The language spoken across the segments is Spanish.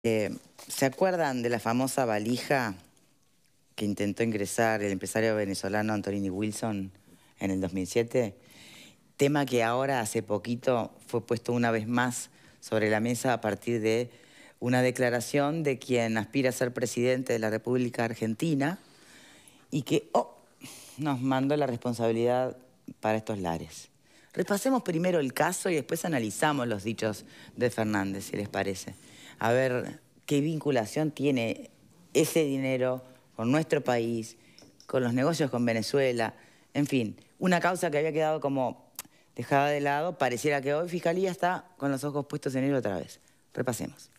¿Se acuerdan de la famosa valija que intentó ingresar el empresario venezolano Antonini Wilson en el 2007? Tema que ahora, hace poquito, fue puesto una vez más sobre la mesa a partir de una declaración de quien aspira a ser presidente de la República Argentina y que nos mandó la responsabilidad para estos lares. Repasemos primero el caso y después analizamos los dichos de Fernández, si les parece. A ver qué vinculación tiene ese dinero con nuestro país, con los negocios con Venezuela, en fin, una causa que había quedado como dejada de lado. Pareciera que hoy Fiscalía está con los ojos puestos en él otra vez. Repasemos.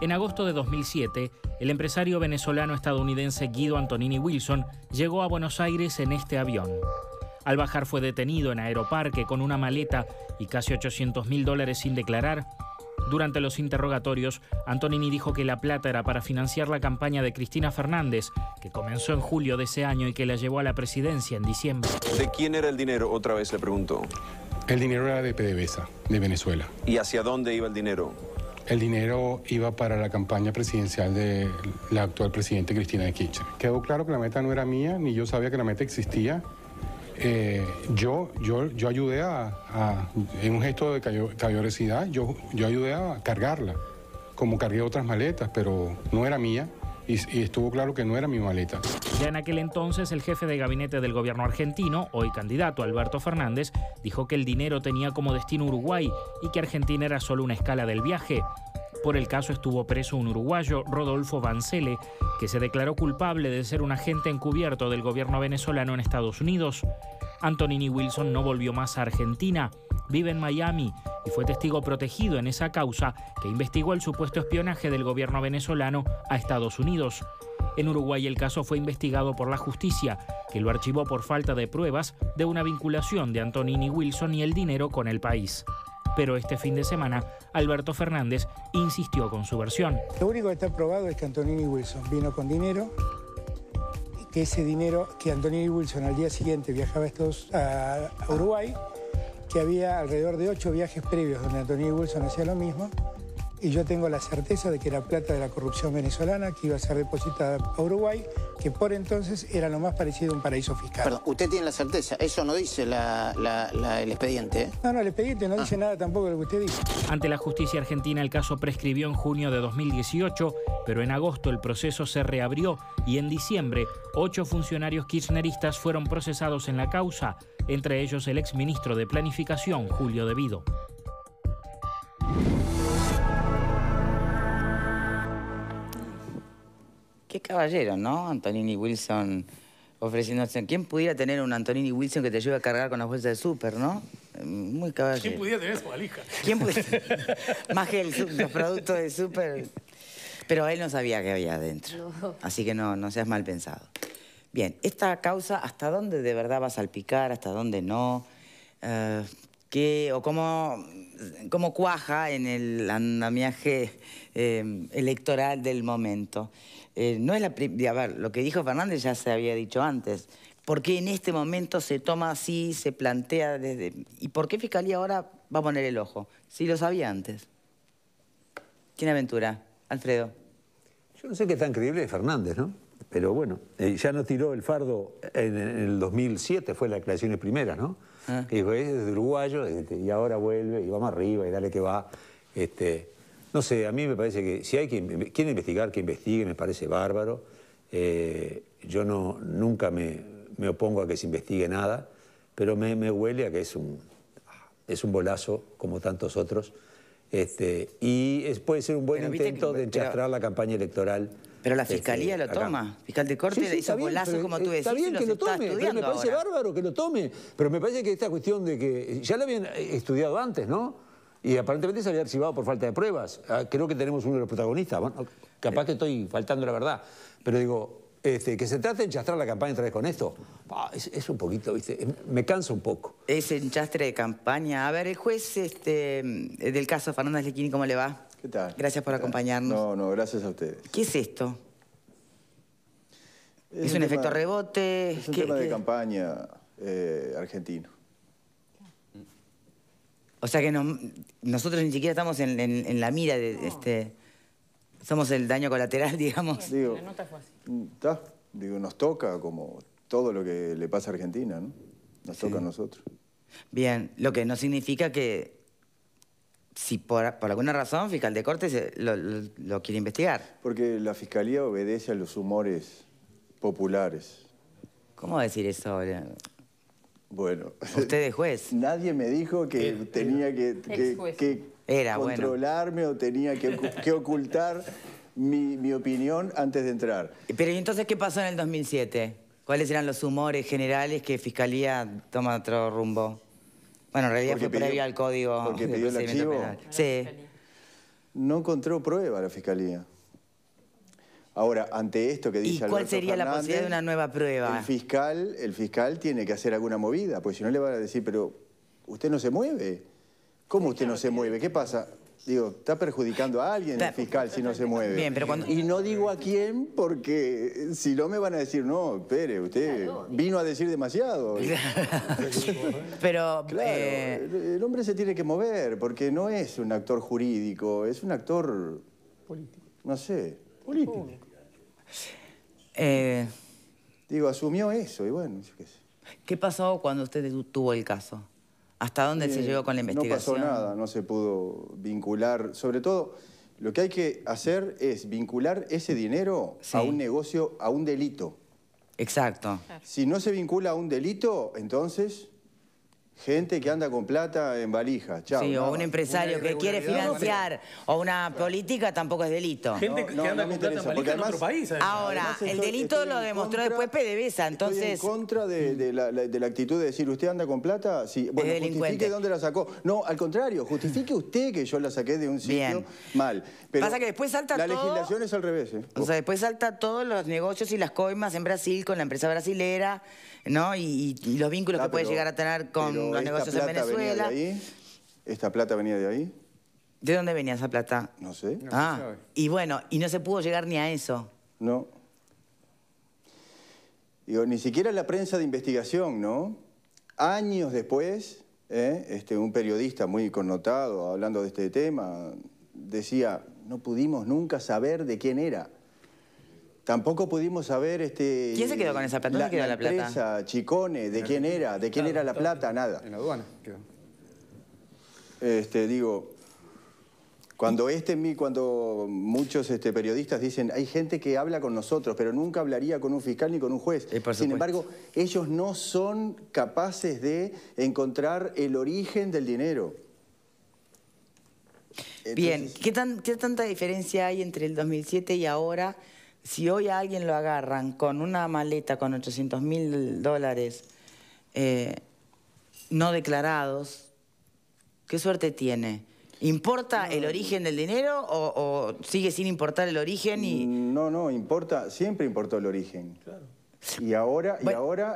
En agosto de 2007, el empresario venezolano-estadounidense Guido Antonini Wilson llegó a Buenos Aires en este avión. Al bajar fue detenido en Aeroparque con una maleta y casi $800.000 sin declarar. Durante los interrogatorios, Antonini dijo que la plata era para financiar la campaña de Cristina Fernández, que comenzó en julio de ese año y que la llevó a la presidencia en diciembre. ¿De quién era el dinero? Otra vez le pregunto. El dinero era de PDVSA, de Venezuela. ¿Y hacia dónde iba el dinero? El dinero iba para la campaña presidencial de la actual presidente Cristina de Kirchner. Quedó claro que la meta no era mía, ni yo sabía que la meta existía. Yo ayudé en un gesto de caballerosidad, yo ayudé a cargarla, como cargué otras maletas, pero no era mía y estuvo claro que no era mi maleta. Ya en aquel entonces, el jefe de gabinete del gobierno argentino, hoy candidato Alberto Fernández, dijo que el dinero tenía como destino Uruguay y que Argentina era solo una escala del viaje. Por el caso estuvo preso un uruguayo, Rodolfo Vancele, que se declaró culpable de ser un agente encubierto del gobierno venezolano en Estados Unidos. Antonini Wilson no volvió más a Argentina, vive en Miami y fue testigo protegido en esa causa que investigó el supuesto espionaje del gobierno venezolano a Estados Unidos. En Uruguay el caso fue investigado por la justicia, que lo archivó por falta de pruebas de una vinculación de Antonini Wilson y el dinero con el país. Pero este fin de semana, Alberto Fernández insistió con su versión. Lo único que está probado es que Antonini Wilson vino con dinero, y que ese dinero, que Antonini Wilson al día siguiente viajaba a Uruguay, que había alrededor de 8 viajes previos donde Antonini Wilson hacía lo mismo, y yo tengo la certeza de que era plata de la corrupción venezolana que iba a ser depositada a Uruguay, que por entonces era lo más parecido a un paraíso fiscal. Perdón, usted tiene la certeza, eso no dice el expediente, ¿eh? No, el expediente no dice nada tampoco de lo que usted dice. Ante la justicia argentina, el caso prescribió en junio de 2018, pero en agosto el proceso se reabrió y en diciembre 8 funcionarios kirchneristas fueron procesados en la causa, entre ellos el exministro de Planificación, Julio De Vido. Qué caballero, ¿no? Antonini Wilson ofreciéndose. ¿Quién pudiera tener un Antonini Wilson que te ayude a cargar con las bolsas de súper, no? Muy caballero. ¿Quién pudiera tener su valija? ¿Quién pudiera? Más que los productos de súper. Pero él no sabía qué había adentro. No. Así que no seas mal pensado. Bien, esta causa, ¿hasta dónde de verdad va a salpicar? ¿Hasta dónde no? ¿Cómo cuaja en el andamiaje electoral del momento? No es a ver, lo que dijo Fernández ya se había dicho antes. ¿Por qué en este momento se toma así, se plantea desde... ¿Y por qué Fiscalía ahora va a poner el ojo? Si lo sabía antes. ¿Quién aventura? Alfredo. Yo no sé qué tan creíble es Fernández, ¿no? Pero bueno, ya no tiró el fardo en el 2007, fue las declaraciones primeras, ¿no? Que dijo, es de uruguayo y ahora vuelve y vamos arriba y dale que va. No sé, a mí me parece que si hay quien quiere investigar, que investigue, me parece bárbaro. Yo nunca me opongo a que se investigue nada, pero me huele a que es un bolazo como tantos otros. Puede ser un buen intento de enchastrar la campaña electoral. Pero la Fiscalía lo toma. Fiscal de Corte le hizo bolazos, como tú decís, está bien que lo tome, pero me parece ahora bárbaro que lo tome. Pero me parece que esta cuestión de que ya lo habían estudiado antes, ¿no? Y aparentemente se había archivado por falta de pruebas. Creo que tenemos uno de los protagonistas. Bueno, capaz que estoy faltando la verdad. Pero digo, que se trate de enchastrar la campaña otra vez con esto, es un poquito, ¿viste? Me cansa un poco. Ese enchastre de campaña. A ver, el juez del caso Fernández Lequini, ¿cómo le va? ¿Qué tal? Gracias por acompañarnos. No, gracias a ustedes. ¿Qué es esto? ¿Es un efecto rebote? Es un tema de campaña argentino. O sea que nosotros ni siquiera estamos en la mira de somos el daño colateral, digamos. Digo, nos toca como todo lo que le pasa a Argentina, ¿no? Nos toca a nosotros. Bien, lo que no significa que si por alguna razón Fiscal de Corte lo quiere investigar. Porque la Fiscalía obedece a los humores populares. ¿Cómo decir eso? Bueno. Usted es juez. Nadie me dijo que tenía que controlarme o tenía que ocultar mi opinión antes de entrar. Pero ¿y entonces qué pasó en el 2007? ¿Cuáles eran los humores generales que Fiscalía toma otro rumbo? Bueno, en realidad fue previo al Código porque de pidió el Procedimiento archivo. Penal. Sí. No encontró prueba la Fiscalía. Ahora, ante esto que dice ¿Y cuál Alberto sería la Fernández, posibilidad de una nueva prueba? El fiscal tiene que hacer alguna movida, porque si no le van a decir, pero usted no se mueve. ¿Cómo usted no se mueve? ¿Qué pasa? Digo, está perjudicando a alguien el fiscal si no se mueve. Bien, pero cuando... Y no digo a quién, porque si no me van a decir, no, espere, usted vino a decir demasiado. Pero... Claro, el hombre se tiene que mover, porque no es un actor jurídico, es un actor... político. No sé, político. Digo, asumió eso y bueno, yo qué sé. ¿Qué pasó cuando usted tuvo el caso? ¿Hasta dónde se llegó con la investigación? No pasó nada, no se pudo vincular. Sobre todo, lo que hay que hacer es vincular ese dinero a un negocio, a un delito. Exacto. Si no se vincula a un delito, entonces... gente que anda con plata en valija, chao. Sí, o un empresario que quiere financiar, o una política tampoco es delito. Gente que anda con plata en valija en otro país. Ahora, el delito lo demostró después PDVSA, entonces... Estoy en contra de la actitud de decir, ¿usted anda con plata? Sí, bueno, justifique dónde la sacó. No, al contrario, justifique usted que yo la saqué de un sitio mal. Pero pasa que después salta la todo... La legislación es al revés, ¿eh? O sea, después salta todos los negocios y las coimas en Brasil con la empresa brasilera, ¿no? Y los vínculos que puede llegar a tener con los negocios en Venezuela. Venía de ahí. ¿Esta plata venía de ahí? ¿De dónde venía esa plata? No sé. Y bueno, y no se pudo llegar ni a eso. No. Digo, ni siquiera la prensa de investigación, ¿no? Años después, un periodista muy connotado, hablando de este tema, decía, no pudimos nunca saber de quién era. Tampoco pudimos saber... ¿Quién se quedó con esa plata? ¿Dónde quedó la plata? Empresa, Chicone, ¿de quién era? ¿De quién era la plata? Nada. En la aduana quedó. Digo, cuando muchos periodistas dicen, hay gente que habla con nosotros, pero nunca hablaría con un fiscal ni con un juez. Sin embargo, ellos no son capaces de encontrar el origen del dinero. Entonces, bien, ¿qué tanta diferencia hay entre el 2007 y ahora? Si hoy a alguien lo agarran con una maleta con $800.000 no declarados, ¿qué suerte tiene? ¿Importa el origen del dinero o sigue sin importar el origen? No, importa, siempre importó el origen. Claro. Y ahora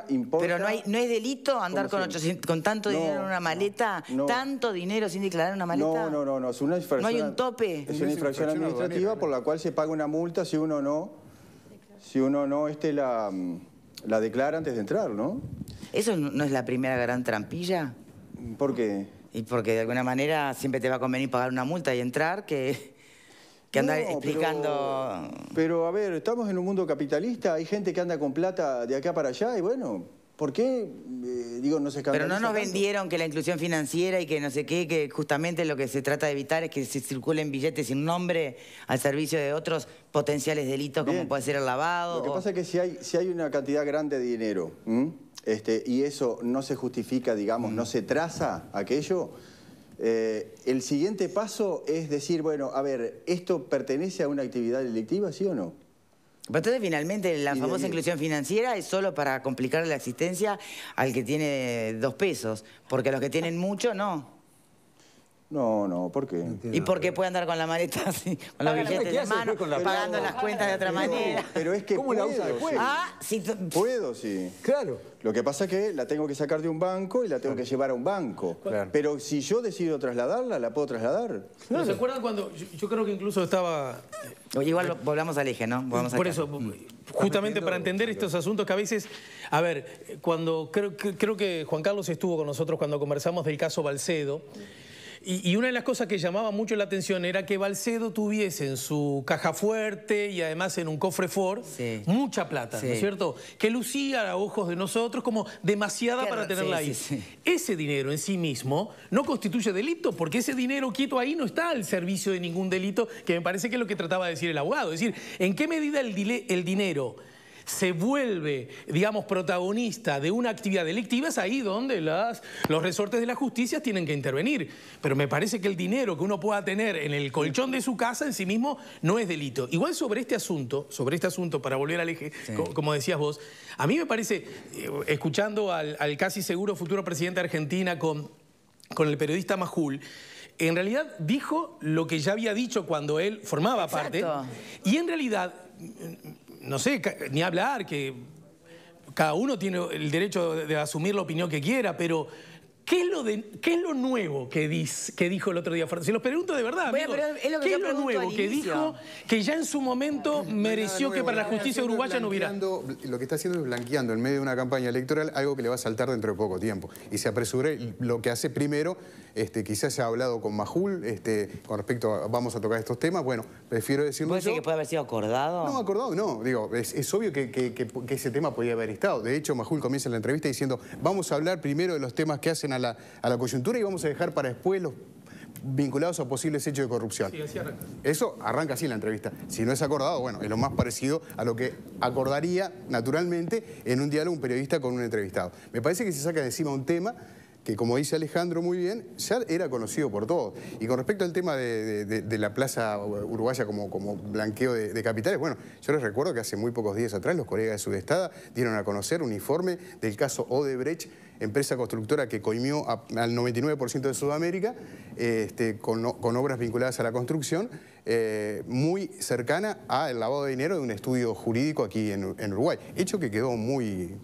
importa... Pero no es delito andar con tanto dinero en una maleta, tanto dinero sin declarar en una maleta. No, es una infracción. ¿No hay un tope? Es una infracción administrativa por la cual se paga una multa si uno no la declara antes de entrar, ¿no? ¿Eso no es la primera gran trampilla? ¿Por qué? Y porque de alguna manera siempre te va a convenir pagar una multa y entrar que andar explicando... Pero a ver, estamos en un mundo capitalista, hay gente que anda con plata de acá para allá y bueno, ¿por qué? No se escandaliza. Pero no nos vendieron que la inclusión financiera y que no sé qué, que justamente lo que se trata de evitar es que se circulen billetes sin nombre al servicio de otros potenciales delitos como puede ser el lavado. Lo que pasa es que si hay una cantidad grande de dinero y eso no se justifica, digamos, no se traza aquello... el siguiente paso es decir, bueno, a ver, ¿esto pertenece a una actividad delictiva, sí o no? Pero entonces finalmente la famosa inclusión financiera es solo para complicarle la existencia al que tiene 2 pesos, porque a los que tienen mucho, no. No, ¿por qué? ¿Y por qué puede andar con la maleta así, con los billetes de mano, pagando las cuentas de otra manera? Pero es que ¿cómo la usa después? Puedo, sí. Claro. Lo que pasa es que la tengo que sacar de un banco y la tengo que llevar a un banco. Claro. Pero si yo decido trasladarla, ¿la puedo trasladar? ¿No se acuerdan cuando yo creo que incluso estaba... Igual volvamos al eje, ¿no? Por eso, justamente para entender estos asuntos que a veces... A ver, cuando creo que Juan Carlos estuvo con nosotros cuando conversamos del caso Balcedo, Y una de las cosas que llamaba mucho la atención era que Balsedo tuviese en su caja fuerte y además en un cofre Ford mucha plata, ¿no es cierto? Que lucía a ojos de nosotros como demasiada para tenerla ahí. Ese dinero en sí mismo no constituye delito porque ese dinero quieto ahí no está al servicio de ningún delito, que me parece que es lo que trataba de decir el abogado. Es decir, ¿en qué medida el dinero se vuelve, digamos, protagonista de una actividad delictiva? Es ahí donde los resortes de la justicia tienen que intervenir. Pero me parece que el dinero que uno pueda tener en el colchón de su casa en sí mismo no es delito. Igual sobre este asunto, para volver al eje, como decías vos, a mí me parece, escuchando al casi seguro futuro presidente de Argentina con el periodista Majul, en realidad dijo lo que ya había dicho cuando él formaba parte. Y en realidad, no sé, ni hablar, que cada uno tiene el derecho de asumir la opinión que quiera, pero ¿qué es lo nuevo que dijo el otro día? Se los pregunto de verdad, amigos. ¿Qué es lo nuevo que dijo que ya en su momento mereció que para la justicia uruguaya no hubiera? Lo que está haciendo es blanqueando en medio de una campaña electoral algo que le va a saltar dentro de poco tiempo. Y se apresura lo que hace primero, quizás se ha hablado con Majul con respecto a vamos a tocar estos temas. Bueno, prefiero decirlo yo. ¿Puede ser que puede haber sido acordado? No, acordado no. Digo, es obvio que ese tema podía haber estado. De hecho, Majul comienza la entrevista diciendo vamos a hablar primero de los temas que hacen a la coyuntura y vamos a dejar para después los vinculados a posibles hechos de corrupción. Sí, así arranca. Eso arranca así la entrevista. Si no es acordado, bueno, es lo más parecido a lo que acordaría naturalmente en un diálogo un periodista con un entrevistado. Me parece que se saca de encima un tema que, como dice Alejandro muy bien, ya era conocido por todos. Y con respecto al tema de la plaza uruguaya como blanqueo de capitales, bueno, yo les recuerdo que hace muy pocos días atrás los colegas de Sudestada dieron a conocer un informe del caso Odebrecht, empresa constructora que coimió al 99% de Sudamérica, con obras vinculadas a la construcción, muy cercana al lavado de dinero de un estudio jurídico aquí en Uruguay. Hecho que quedó muy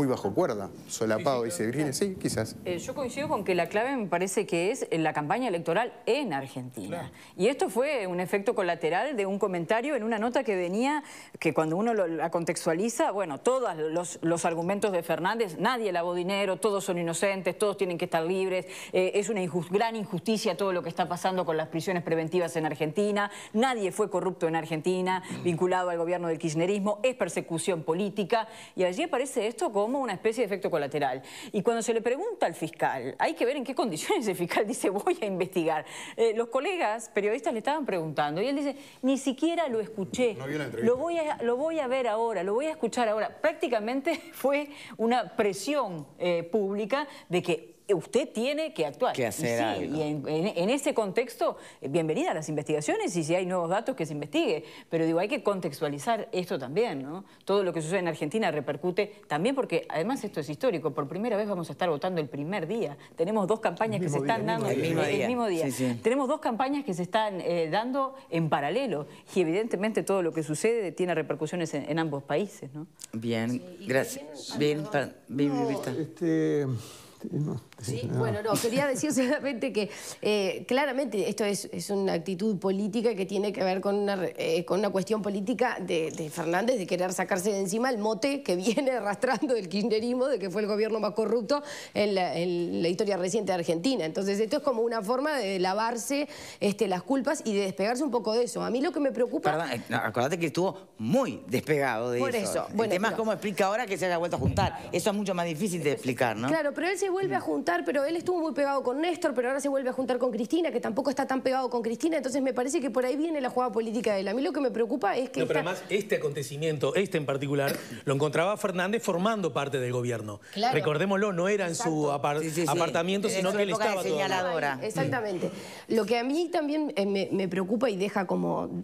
bajo cuerda, solapado, dice Virginia. Sí, quizás. Yo coincido con que la clave me parece que es la campaña electoral en Argentina. Claro. Y esto fue un efecto colateral de un comentario en una nota que venía, que cuando uno la contextualiza, bueno, todos los argumentos de Fernández, nadie lavó dinero, todos son inocentes, todos tienen que estar libres, es una gran injusticia todo lo que está pasando con las prisiones preventivas en Argentina, nadie fue corrupto en Argentina, vinculado al gobierno del kirchnerismo, es persecución política, y allí aparece esto como una especie de efecto colateral. Y cuando se le pregunta al fiscal, hay que ver en qué condiciones el fiscal dice voy a investigar. Los colegas periodistas le estaban preguntando y él dice, ni siquiera lo escuché, no vio la entrevista. Lo voy a ver ahora, lo voy a escuchar ahora. Prácticamente fue una presión pública de que usted tiene que actuar. Que hacer algo. Y en ese contexto, bienvenida a las investigaciones y si hay nuevos datos que se investigue. Pero digo, hay que contextualizar esto también, ¿no? Todo lo que sucede en Argentina repercute también porque, además, esto es histórico. Por primera vez vamos a estar votando el primer día. Tenemos dos campañas que se están dando el mismo día. Sí, sí. Tenemos dos campañas que se están dando en paralelo. Y evidentemente todo lo que sucede tiene repercusiones en ambos países, ¿no? Bien, gracias. Bien, Sí, bueno, no, quería decir solamente que claramente esto es una actitud política que tiene que ver con una cuestión política de Fernández, de querer sacarse de encima el mote que viene arrastrando del kirchnerismo, de que fue el gobierno más corrupto en la historia reciente de Argentina. Entonces esto es como una forma de lavarse las culpas y de despegarse un poco de eso. A mí lo que me preocupa... Perdón, acordate que estuvo muy despegado de eso. Por eso. El tema es cómo explica ahora que se haya vuelto a juntar. Eso es mucho más difícil de explicar, ¿no? Claro, pero él se vuelve a juntar, pero él estuvo muy pegado con Néstor, pero ahora se vuelve a juntar con Cristina, que tampoco está tan pegado con Cristina, entonces me parece que por ahí viene la jugada política de él. A mí lo que me preocupa es que... No, pero además este acontecimiento, en particular, lo encontraba Fernández formando parte del gobierno. Claro. Recordémoslo, no era en su apartamento, sino que él estaba señaladora. Exactamente. Lo que a mí también me preocupa y deja como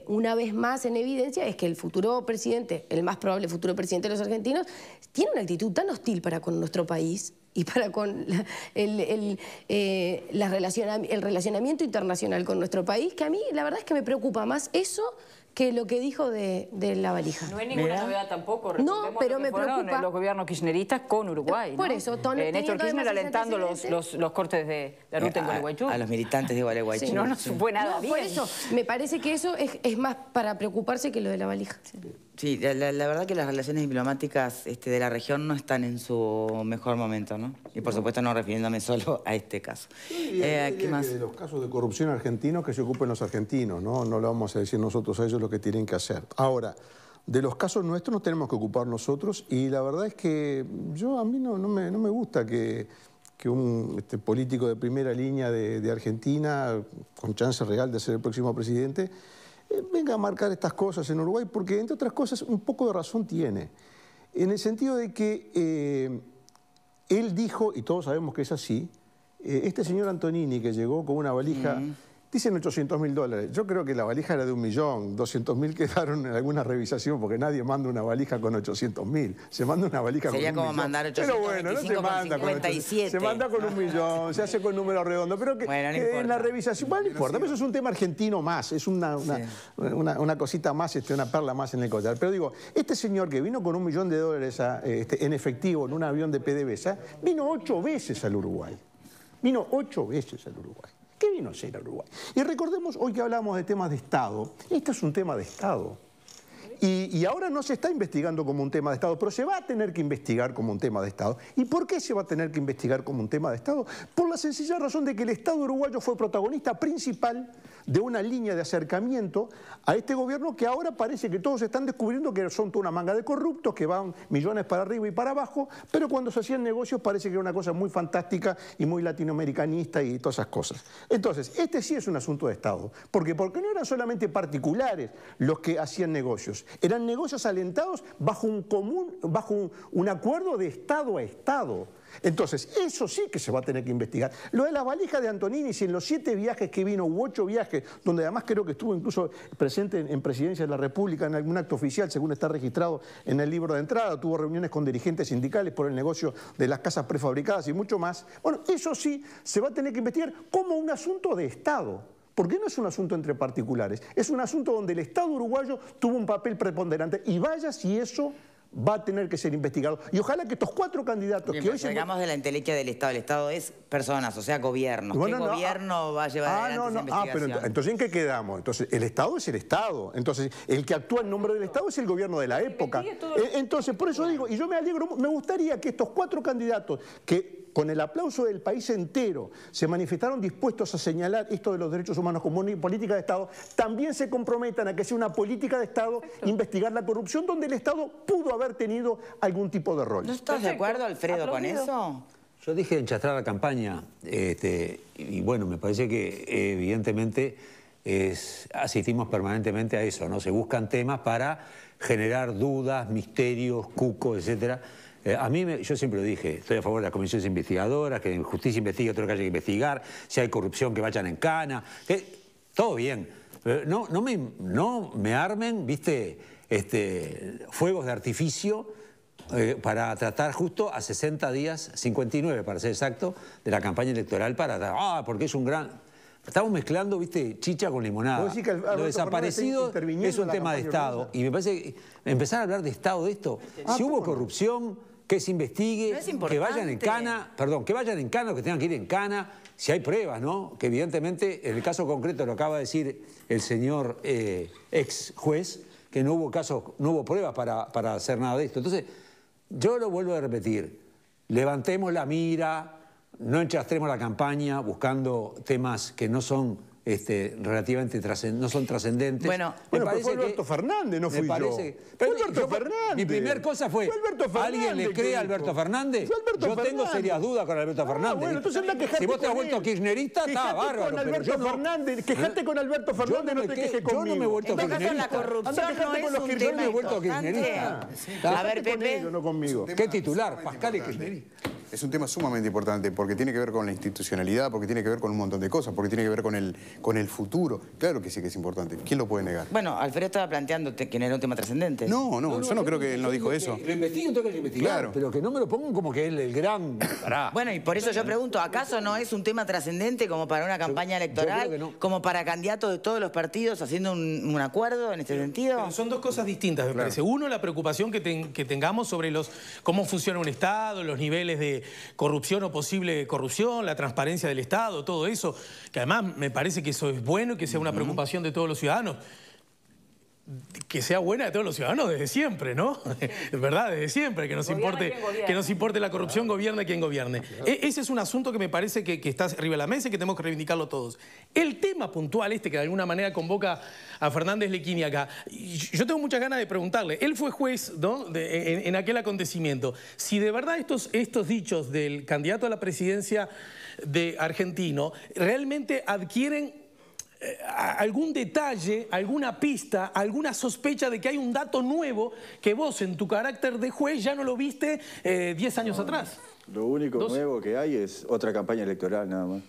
una vez más en evidencia es que el futuro presidente, el más probable futuro presidente de los argentinos, tiene una actitud tan hostil para con nuestro país y para con el relacionamiento internacional con nuestro país, que a mí la verdad es que me preocupa más eso que lo que dijo de la valija. No hay ninguna novedad tampoco. No, pero me preocupa. Los gobiernos kirchneristas con Uruguay, ¿no? Por eso, Néstor Kirchner alentando los cortes de la ruta en Gualeguaychú. A los militantes de Gualeguaychú. Sí, no fue nada bien. Por eso, me parece que eso es más para preocuparse que lo de la valija. Sí. Sí, la verdad que las relaciones diplomáticas de la región no están en su mejor momento, ¿no? Y por supuesto no refiriéndome solo a este caso. ¿Qué más? De los casos de corrupción argentinos que se ocupen los argentinos, ¿no? No le vamos a decir nosotros a ellos lo que tienen que hacer. Ahora, de los casos nuestros nos tenemos que ocupar nosotros y la verdad es que a mí no me gusta que un político de primera línea de Argentina, con chance real de ser el próximo presidente, venga a marcar estas cosas en Uruguay, porque entre otras cosas un poco de razón tiene, en el sentido de que él dijo, y todos sabemos que es así, este señor Antonini que llegó con una valija, dicen $800.000, yo creo que la valija era de 1.000.000, 200.000 quedaron en alguna revisación, porque nadie manda una valija con 800.000, se manda una valija Sería con 1.000.000. Sería como mandar 800, pero bueno, no se manda con 57. Se manda con 1.000.000, se hace con número redondo, pero que, bueno, no que en la revisación, bueno, no importa, pero eso es un tema argentino más, es una cosita más, una perla más en el collar. Pero digo, este señor que vino con $1.000.000 en efectivo en un avión de PDVSA, vino 8 veces al Uruguay. Vino 8 veces al Uruguay. ¿Qué vino a hacer a Uruguay? Y recordemos, hoy que hablamos de temas de Estado, este es un tema de Estado. Y ahora no se está investigando como un tema de Estado, pero se va a tener que investigar como un tema de Estado. ¿Y por qué se va a tener que investigar como un tema de Estado? Por la sencilla razón de que el Estado uruguayo fue protagonista principal de una línea de acercamiento a este gobierno que ahora parece que todos están descubriendo que son toda una manga de corruptos, que van millones para arriba y para abajo, pero cuando se hacían negocios parece que era una cosa muy fantástica y muy latinoamericanista y todas esas cosas. Entonces, este sí es un asunto de Estado. Porque no eran solamente particulares los que hacían negocios, eran negocios alentados bajo un acuerdo de Estado a Estado. Entonces, eso sí que se va a tener que investigar. Lo de las valijas de Antonini, si en los 7 viajes que vino, u 8 viajes, donde además creo que estuvo incluso presente en Presidencia de la República en algún acto oficial, según está registrado en el libro de entrada, tuvo reuniones con dirigentes sindicales por el negocio de las casas prefabricadas y mucho más. Bueno, eso sí se va a tener que investigar como un asunto de Estado. Porque no es un asunto entre particulares, es un asunto donde el Estado uruguayo tuvo un papel preponderante. Y vaya si eso va a tener que ser investigado. Y ojalá que estos 4 candidatos que hoy se... Digamos de la entelequia del Estado. El Estado es personas, o sea, gobiernos. ¿Qué gobierno va a llevar adelante esa investigación? Pero entonces, ¿en qué quedamos? Entonces, el Estado es el Estado. Entonces, el que actúa en nombre del Estado es el gobierno de la época. Entonces, por eso digo, y yo me alegro, me gustaría que estos 4 candidatos que con el aplauso del país entero se manifestaron dispuestos a señalar esto de los derechos humanos como una política de Estado, también se comprometan a que sea una política de Estado, investigar la corrupción donde el Estado pudo haber tenido algún tipo de rol. ¿No estás de acuerdo, Alfredo, con eso? Yo dije enchastrar la campaña, y bueno, me parece que evidentemente asistimos permanentemente a eso, ¿no? Se buscan temas para generar dudas, misterios, cucos, etcétera. Yo siempre lo dije, estoy a favor de las comisiones investigadoras, que justicia investigue todo lo que haya que investigar, si hay corrupción que vayan en cana, todo bien. No me armen, ¿viste? Fuegos de artificio para tratar justo a 60 días, 59 para ser exacto, de la campaña electoral porque es un gran... Estamos mezclando, ¿viste? Chicha con limonada. Lo desaparecido es un tema de Estado. Y me parece que empezar a hablar de Estado de esto, si hubo corrupción, que se investigue, que vayan en cana, que vayan en cana, que tengan que ir en cana, si hay pruebas, ¿no? Que evidentemente, en el caso concreto lo acaba de decir el señor ex juez, que no hubo pruebas para hacer nada de esto. Entonces, yo lo vuelvo a repetir, levantemos la mira, no enchastremos la campaña buscando temas que no son relativamente trascendentes. Bueno, pero fue Alberto Fernández, no fui yo. Fue Alberto Fernández. Mi primer cosa fue, ¿alguien le cree a Alberto Fernández? Yo tengo serias dudas con Alberto Fernández. Bueno, entonces anda a quejarte. Si vos te has vuelto kirchnerista, está bárbaro. Quejate con Alberto Fernández, no te quejes conmigo. Yo no me he vuelto kirchnerista. La corrupción no es un tema importante. A ver, Pepe. No conmigo. ¿Qué titular? Pascal es kirchnerista. Es un tema sumamente importante porque tiene que ver con la institucionalidad, porque tiene que ver con un montón de cosas, porque tiene que ver con el futuro. Claro que sí que es importante. ¿Quién lo puede negar? Bueno, Alfredo estaba planteando que no era un tema trascendente. No, yo no creo que él no dijo eso. Lo investiguen, tengo que investigar, claro. Pero que no me lo pongan como que él el gran... Bueno, y por eso yo pregunto, ¿acaso no es un tema trascendente como para una campaña electoral, como para candidatos de todos los partidos haciendo un acuerdo en este sentido? Pero son 2 cosas distintas, me parece. Uno, la preocupación que tengamos sobre cómo funciona un Estado, los niveles de corrupción o posible corrupción, la transparencia del Estado, todo eso, que además me parece que eso es bueno y que sea una preocupación de todos los ciudadanos. que sea buena de todos los ciudadanos desde siempre, ¿no? Es verdad, desde siempre, que nos importe la corrupción, gobierne quien gobierne. Ese es un asunto que me parece que está arriba de la mesa y que tenemos que reivindicarlo todos. El tema puntual que de alguna manera convoca a Fernández Lequini acá, yo tengo muchas ganas de preguntarle, él fue juez, ¿no?, en aquel acontecimiento. Si de verdad estos dichos del candidato a la presidencia de argentino realmente adquieren algún detalle, alguna pista, alguna sospecha de que hay un dato nuevo que vos en tu carácter de juez ya no lo viste 10 años atrás. Lo único nuevo que hay es otra campaña electoral nada más.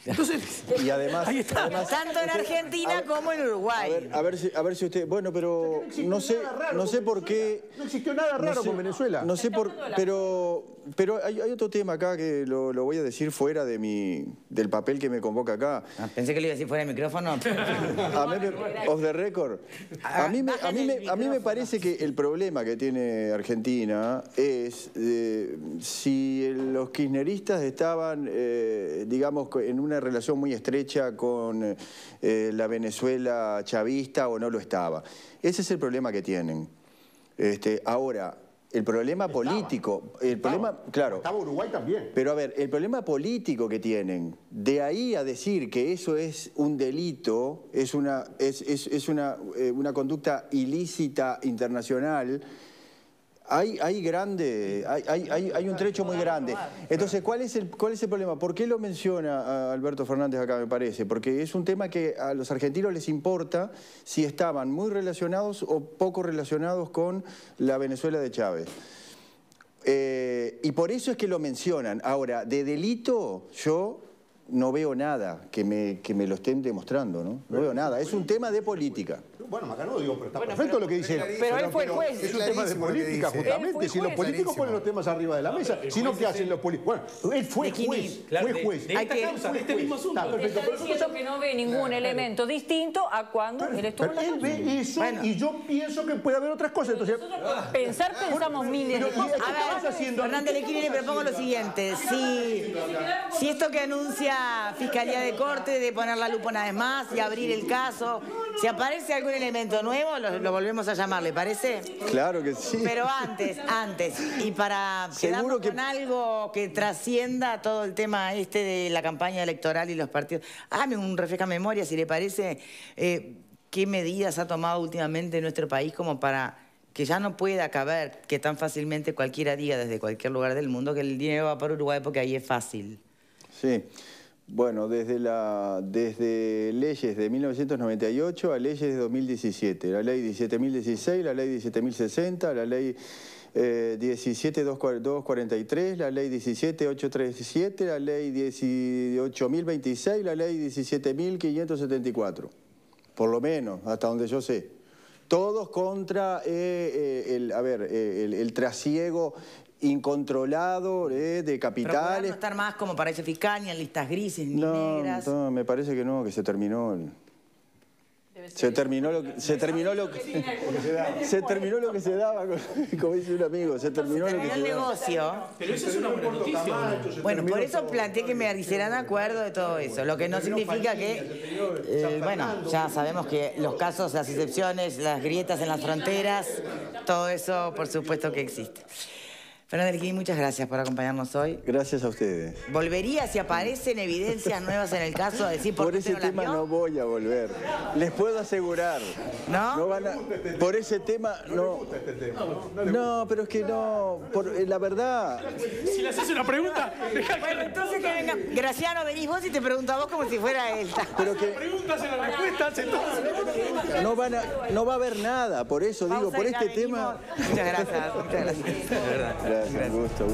Entonces, y además, ahí está. Además, tanto en Argentina como en Uruguay. A ver si usted... Bueno, pero no sé por qué... No existió nada raro con Venezuela. No sé por... Pero hay otro tema acá que lo voy a decir fuera del papel que me convoca acá. Pensé que lo iba a decir fuera del micrófono. Off the record. A mí me parece que el problema que tiene Argentina es si los kirchneristas estaban, digamos, en una relación muy estrecha con la Venezuela chavista o no lo estaba. Ese es el problema que tienen. Ahora... El problema político, claro. Estaba Uruguay también. Pero a ver, el problema político que tienen, de ahí a decir que eso es un delito, es una conducta ilícita internacional, hay un trecho muy grande. Entonces, ¿cuál es el problema? ¿Por qué lo menciona Alberto Fernández acá, me parece? Porque es un tema que a los argentinos les importa si estaban muy relacionados o poco relacionados con la Venezuela de Chávez. Y por eso es que lo mencionan. Ahora, de delito, yo no veo nada que me lo estén demostrando, ¿no? No veo nada. Es un tema de política. Bueno, Macanudo, digo, pero está perfecto lo que dice él. Pero él fue juez. Es un tema de política, justamente. Si los políticos ponen los temas arriba de la mesa, si no, ¿qué hacen los políticos? Bueno, él fue juez. Fue juez. De esta causa, de este mismo asunto. Está diciendo que no ve ningún elemento distinto a cuando él estuvo en la causa. Él ve eso y yo pienso que puede haber otras cosas. Entonces, pensamos miles de cosas. A ver, Fernández Lequini, le propongo lo siguiente. Si esto que anuncia Fiscalía de Corte de poner la lupa una vez más y abrir el caso, si aparece algún elemento nuevo, lo volvemos a llamar, ¿le parece? Claro que sí. Pero antes, y para quedarnos con algo que trascienda todo el tema de la campaña electoral y los partidos, hágame un refresca memoria, si le parece, qué medidas ha tomado últimamente nuestro país como para que ya no pueda caber que tan fácilmente cualquiera diga desde cualquier lugar del mundo que el dinero va para Uruguay porque ahí es fácil. Sí. Bueno, desde leyes de 1998 a leyes de 2017. La ley 17.016, la ley 17.060, la ley 17.243, la ley 17.837, la ley 18.026, la ley 17.574. Por lo menos, hasta donde yo sé. Todos contra el trasiego incontrolado de capitales. No estar más como paraíso fiscal, ni en listas grises, ni negras. No, me parece que no, que se terminó. Se terminó lo que se daba, como dice un amigo, se terminó lo que se daba. El negocio. Pero eso es una buena noticia. Bueno, por eso planteé que me hicieran acuerdo de todo eso, lo que no significa que, bueno, ya sabemos que los casos, las excepciones, las grietas en las fronteras, todo eso por supuesto que existe. Fernández Lequini, muchas gracias por acompañarnos hoy. Gracias a ustedes. ¿Volvería si aparecen evidencias nuevas en el caso a decir por qué ese tema no voy a volver? Les puedo asegurar. ¿No? No van a, por ese tema no. No, pero es que no. La verdad. Si le haces una pregunta, bueno, entonces que venga. Graciano, venís vos y te pregunto a vos como si fuera él. Pero que preguntas en la respuesta, entonces. No va a haber nada, por eso digo, por este tema. Muchas gracias, muchas gracias. De verdad. Gracias, gusto.